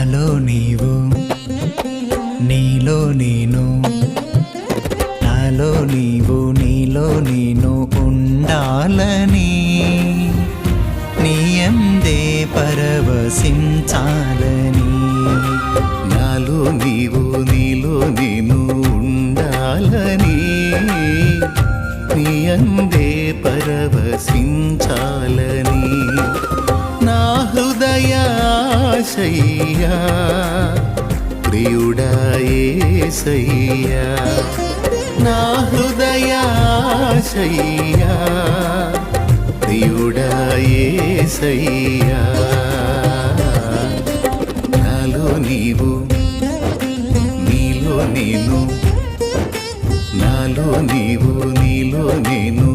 నాలో నీవు నీలో నేను, నాలో నీవు నీలో నేను ఉండాలని, నీయందే పరవశించాలని. నాలో నీవు నీలో నేను ఉండాలని, నీయందే పరవశించాలని. నా హృదయాశయ్యా ప్రియుడా యేసయ్యా, నా హృదయాశయ్యా ప్రియుడా యేసయ్యా. నాలో నీవు నీలో నేను, నాలో నీవు నీలో నేను